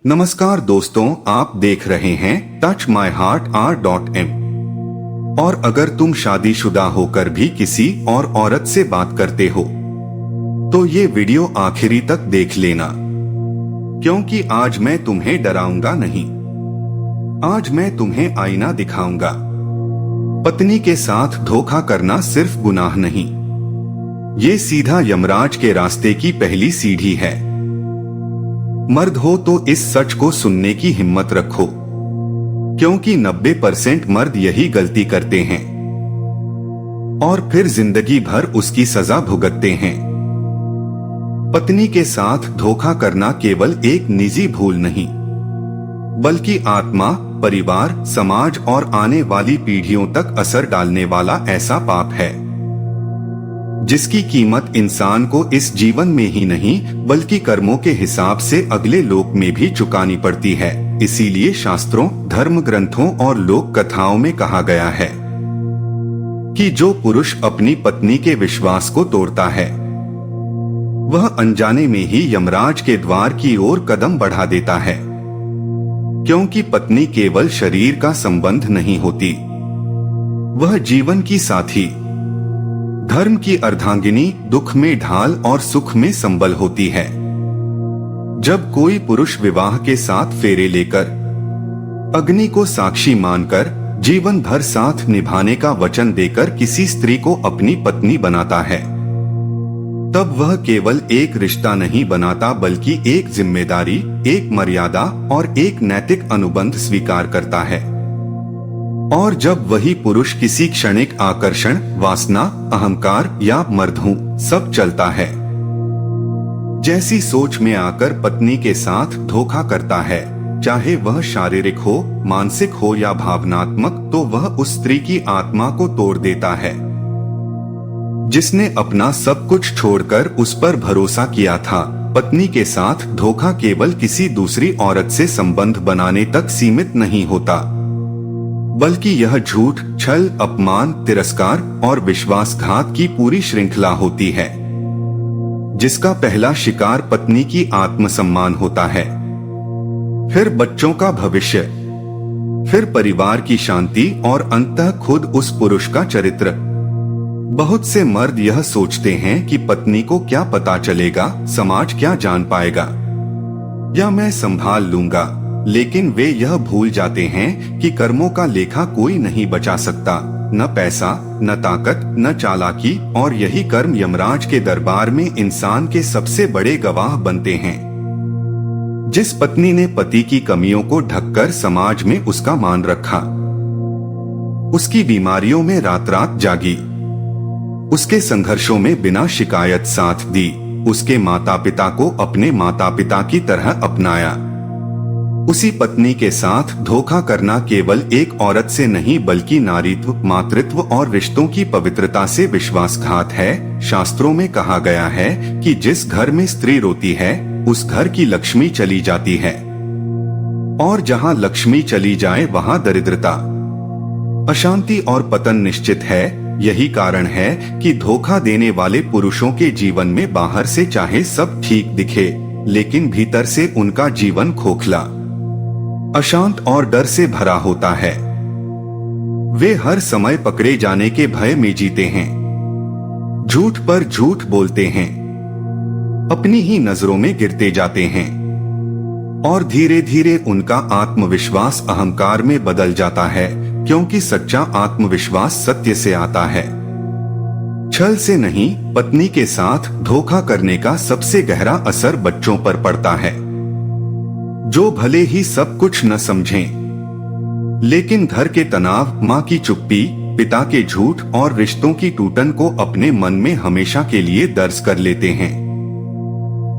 नमस्कार दोस्तों, आप देख रहे हैं टच माई हार्ट r.m। और अगर तुम शादीशुदा होकर भी किसी और औरत से बात करते हो तो ये वीडियो आखिरी तक देख लेना, क्योंकि आज मैं तुम्हें डराऊंगा नहीं। आज मैं तुम्हें आईना दिखाऊंगा। पत्नी के साथ धोखा करना सिर्फ गुनाह नहीं, ये सीधा यमराज के रास्ते की पहली सीढ़ी है। मर्द हो तो इस सच को सुनने की हिम्मत रखो, क्योंकि 90% मर्द यही गलती करते हैं और फिर जिंदगी भर उसकी सजा भुगतते हैं। पत्नी के साथ धोखा करना केवल एक निजी भूल नहीं, बल्कि आत्मा, परिवार, समाज और आने वाली पीढ़ियों तक असर डालने वाला ऐसा पाप है जिसकी कीमत इंसान को इस जीवन में ही नहीं बल्कि कर्मों के हिसाब से अगले लोक में भी चुकानी पड़ती है। इसीलिए शास्त्रों, धर्म ग्रंथों और लोक कथाओं में कहा गया है कि जो पुरुष अपनी पत्नी के विश्वास को तोड़ता है वह अनजाने में ही यमराज के द्वार की ओर कदम बढ़ा देता है, क्योंकि पत्नी केवल शरीर का संबंध नहीं होती, वह जीवन की साथी, धर्म की अर्धांगिनी, दुख में ढाल और सुख में संबल होती है। जब कोई पुरुष विवाह के साथ फेरे लेकर, अग्नि को साक्षी मानकर, जीवन भर साथ निभाने का वचन देकर किसी स्त्री को अपनी पत्नी बनाता है, तब वह केवल एक रिश्ता नहीं बनाता बल्कि एक जिम्मेदारी, एक मर्यादा और एक नैतिक अनुबंध स्वीकार करता है। और जब वही पुरुष किसी क्षणिक आकर्षण, वासना, अहंकार या मर्दहू सब चलता है जैसी सोच में आकर पत्नी के साथ धोखा करता है, चाहे वह शारीरिक हो, मानसिक हो या भावनात्मक, तो वह उस स्त्री की आत्मा को तोड़ देता है जिसने अपना सब कुछ छोड़कर उस पर भरोसा किया था। पत्नी के साथ धोखा केवल किसी दूसरी औरत से संबंध बनाने तक सीमित नहीं होता, बल्कि यह झूठ, छल, अपमान, तिरस्कार और विश्वासघात की पूरी श्रृंखला होती है जिसका पहला शिकार पत्नी की आत्मसम्मान होता है, फिर बच्चों का भविष्य, फिर परिवार की शांति और अंततः खुद उस पुरुष का चरित्र। बहुत से मर्द यह सोचते हैं कि पत्नी को क्या पता चलेगा, समाज क्या जान पाएगा या मैं संभाल लूंगा, लेकिन वे यह भूल जाते हैं कि कर्मों का लेखा कोई नहीं बचा सकता, न पैसा, न ताकत, न चालाकी, और यही कर्म यमराज के दरबार में इंसान के सबसे बड़े गवाह बनते हैं। जिस पत्नी ने पति की कमियों को ढककर समाज में उसका मान रखा, उसकी बीमारियों में रात रात जागी, उसके संघर्षों में बिना शिकायत साथ दी, उसके माता पिता को अपने माता पिता की तरह अपनाया, उसी पत्नी के साथ धोखा करना केवल एक औरत से नहीं बल्कि नारीत्व, मातृत्व और रिश्तों की पवित्रता से विश्वासघात है। शास्त्रों में कहा गया है कि जिस घर में स्त्री रोती है उस घर की लक्ष्मी चली जाती है, और जहां लक्ष्मी चली जाए वहां दरिद्रता, अशांति और पतन निश्चित है। यही कारण है कि धोखा देने वाले पुरुषों के जीवन में बाहर से चाहे सब ठीक दिखे, लेकिन भीतर से उनका जीवन खोखला, अशांत और डर से भरा होता है। वे हर समय पकड़े जाने के भय में जीते हैं, झूठ पर झूठ बोलते हैं, अपनी ही नजरों में गिरते जाते हैं और धीरे धीरे उनका आत्मविश्वास अहंकार में बदल जाता है, क्योंकि सच्चा आत्मविश्वास सत्य से आता है, छल से नहीं। पत्नी के साथ धोखा करने का सबसे गहरा असर बच्चों पर पड़ता है, जो भले ही सब कुछ न समझें, लेकिन घर के तनाव, माँ की चुप्पी, पिता के झूठ और रिश्तों की टूटन को अपने मन में हमेशा के लिए दर्ज कर लेते हैं।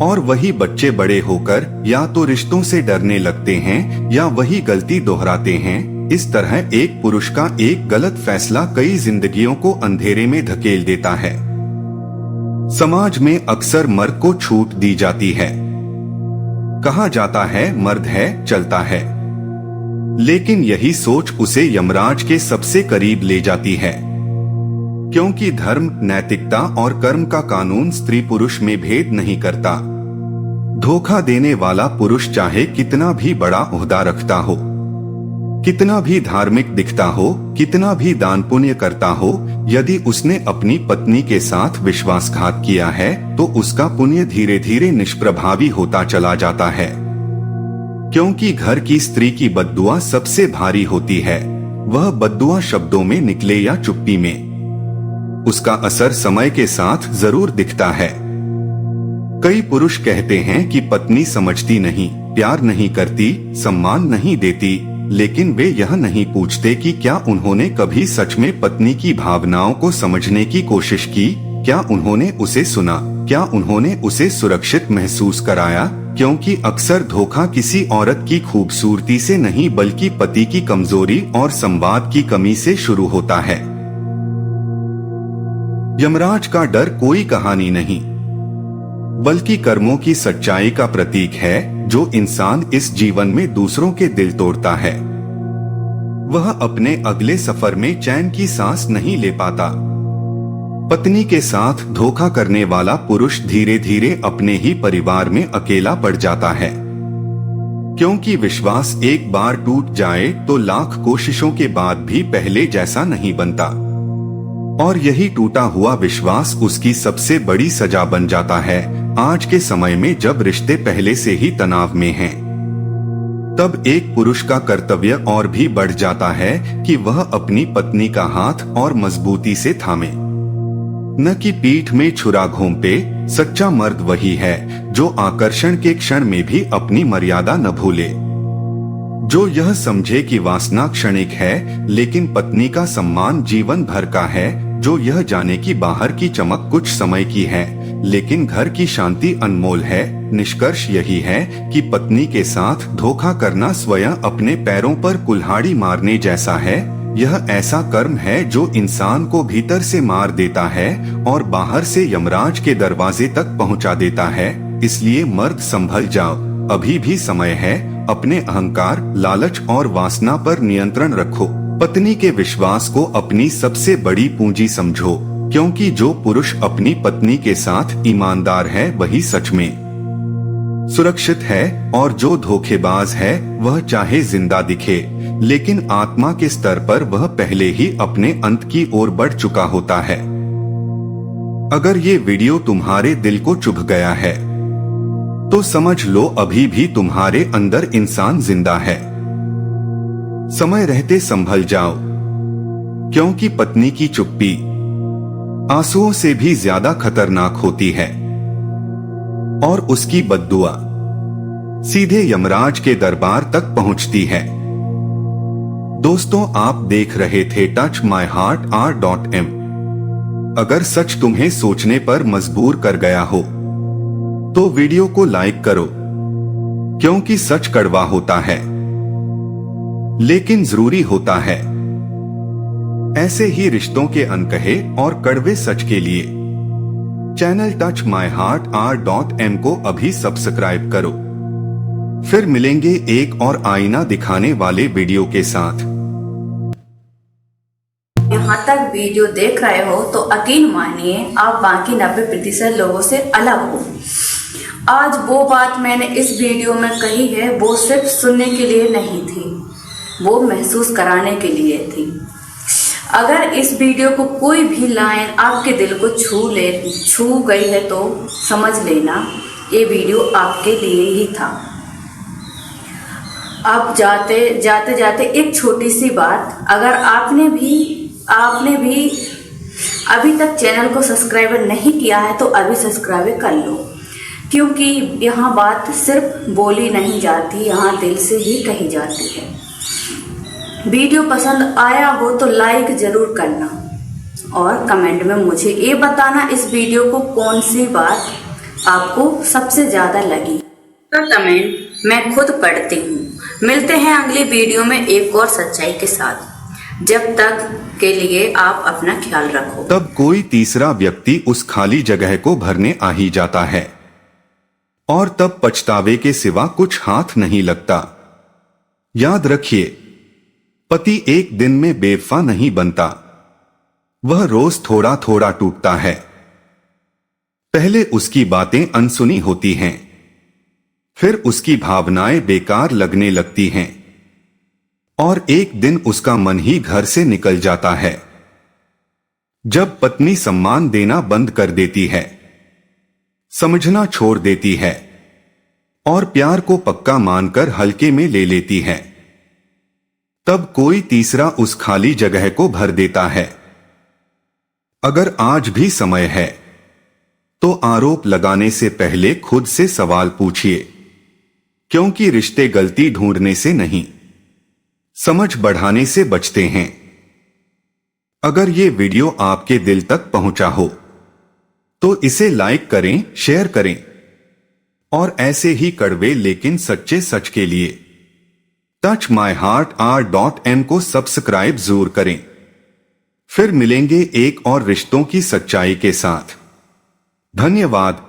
और वही बच्चे बड़े होकर या तो रिश्तों से डरने लगते हैं या वही गलती दोहराते हैं। इस तरह एक पुरुष का एक गलत फैसला कई जिंदगियों को अंधेरे में धकेल देता है। समाज में अक्सर मर्द को छूट दी जाती है, कहा जाता है मर्द है, चलता है, लेकिन यही सोच उसे यमराज के सबसे करीब ले जाती है, क्योंकि धर्म, नैतिकता और कर्म का कानून स्त्री पुरुष में भेद नहीं करता। धोखा देने वाला पुरुष चाहे कितना भी बड़ा ओहदा रखता हो, कितना भी धार्मिक दिखता हो, कितना भी दान पुण्य करता हो, यदि उसने अपनी पत्नी के साथ विश्वासघात किया है तो उसका पुण्य धीरे धीरे निष्प्रभावी होता चला जाता है। क्योंकि घर की स्त्री की बद्दुआ सबसे भारी होती है, वह बद्दुआ शब्दों में निकले या चुप्पी में, उसका असर समय के साथ जरूर दिखता है। कई पुरुष कहते हैं कि पत्नी समझती नहीं, प्यार नहीं करती, सम्मान नहीं देती, लेकिन वे यह नहीं पूछते कि क्या उन्होंने कभी सच में पत्नी की भावनाओं को समझने की कोशिश की, क्या उन्होंने उसे सुना, क्या उन्होंने उसे सुरक्षित महसूस कराया। क्योंकि अक्सर धोखा किसी औरत की खूबसूरती से नहीं बल्कि पति की कमजोरी और संवाद की कमी से शुरू होता है। यमराज का डर कोई कहानी नहीं, बल्कि कर्मों की सच्चाई का प्रतीक है। जो इंसान इस जीवन में दूसरों के दिल तोड़ता है, वह अपने अगले सफर में चैन की सांस नहीं ले पाता। पत्नी के साथ धोखा करने वाला पुरुष धीरे धीरे अपने ही परिवार में अकेला पड़ जाता है। क्योंकि विश्वास एक बार टूट जाए तो लाख कोशिशों के बाद भी पहले जैसा नहीं बनता, और यही टूटा हुआ विश्वास उसकी सबसे बड़ी सजा बन जाता है। आज के समय में जब रिश्ते पहले से ही तनाव में हैं, तब एक पुरुष का कर्तव्य और भी बढ़ जाता है कि वह अपनी पत्नी का हाथ और मजबूती से थामे, न कि पीठ में छुरा घोंपे। सच्चा मर्द वही है जो आकर्षण के क्षण में भी अपनी मर्यादा न भूले, जो यह समझे कि वासना क्षणिक है लेकिन पत्नी का सम्मान जीवन भर का है, जो यह जाने कि बाहर की चमक कुछ समय की है लेकिन घर की शांति अनमोल है। निष्कर्ष यही है कि पत्नी के साथ धोखा करना स्वयं अपने पैरों पर कुल्हाड़ी मारने जैसा है। यह ऐसा कर्म है जो इंसान को भीतर से मार देता है और बाहर से यमराज के दरवाजे तक पहुंचा देता है। इसलिए मर्द संभल जाओ, अभी भी समय है। अपने अहंकार, लालच और वासना पर नियंत्रण रखो। पत्नी के विश्वास को अपनी सबसे बड़ी पूंजी समझो, क्योंकि जो पुरुष अपनी पत्नी के साथ ईमानदार है वही सच में सुरक्षित है, और जो धोखेबाज है वह चाहे जिंदा दिखे लेकिन आत्मा के स्तर पर वह पहले ही अपने अंत की ओर बढ़ चुका होता है। अगर ये वीडियो तुम्हारे दिल को चुभ गया है तो समझ लो अभी भी तुम्हारे अंदर इंसान जिंदा है। समय रहते संभल जाओ, क्योंकि पत्नी की चुप्पी आंसुओं से भी ज्यादा खतरनाक होती है, और उसकी बद्दुआ सीधे यमराज के दरबार तक पहुंचती है। दोस्तों, आप देख रहे थे touchmyheart.r.m। अगर सच तुम्हें सोचने पर मजबूर कर गया हो तो वीडियो को लाइक करो, क्योंकि सच कड़वा होता है लेकिन जरूरी होता है। ऐसे ही रिश्तों के अनकहे और कड़वे सच के लिए चैनल touchmyheart.r.m को अभी सब्सक्राइब करो। फिर मिलेंगे एक और आईना दिखाने वाले वीडियो के साथ। यहाँ तक वीडियो देख रहे हो तो यकीन मानिए आप बाकी 90% लोगों से अलग हो। आज वो बात मैंने इस वीडियो में कही है वो सिर्फ सुनने के लिए नहीं थी, वो महसूस कराने के लिए थी। अगर इस वीडियो को कोई भी लाइन आपके दिल को छू गई है तो समझ लेना ये वीडियो आपके लिए ही था। अब जाते एक छोटी सी बात, अगर आपने भी अभी तक चैनल को सब्सक्राइब नहीं किया है तो अभी सब्सक्राइब कर लो, क्योंकि यहाँ बात सिर्फ बोली नहीं जाती, यहाँ दिल से ही कही जाती है। वीडियो पसंद आया हो तो लाइक जरूर करना और कमेंट में मुझे ये बताना इस वीडियो को कौन सी बात आपको सबसे ज्यादा लगी। तो कमेंट मैं खुद पढ़ती हूँ। मिलते हैं अगली वीडियो में एक और सच्चाई के साथ। जब तक के लिए आप अपना ख्याल रखो। तब कोई तीसरा व्यक्ति उस खाली जगह को भरने आ ही जाता है, और तब पछतावे के सिवा कुछ हाथ नहीं लगता। याद रखिए, पति एक दिन में बेवफा नहीं बनता, वह रोज थोड़ा थोड़ा टूटता है। पहले उसकी बातें अनसुनी होती हैं, फिर उसकी भावनाएं बेकार लगने लगती हैं और एक दिन उसका मन ही घर से निकल जाता है। जब पत्नी सम्मान देना बंद कर देती है, समझना छोड़ देती है और प्यार को पक्का मानकर हल्के में ले लेती है, तब कोई तीसरा उस खाली जगह को भर देता है। अगर आज भी समय है तो आरोप लगाने से पहले खुद से सवाल पूछिए, क्योंकि रिश्ते गलती ढूंढने से नहीं, समझ बढ़ाने से बचते हैं। अगर ये वीडियो आपके दिल तक पहुंचा हो तो इसे लाइक करें, शेयर करें और ऐसे ही कड़वे लेकिन सच्चे सच के लिए touchmyheart.m को सब्सक्राइब जरूर करें। फिर मिलेंगे एक और रिश्तों की सच्चाई के साथ। धन्यवाद।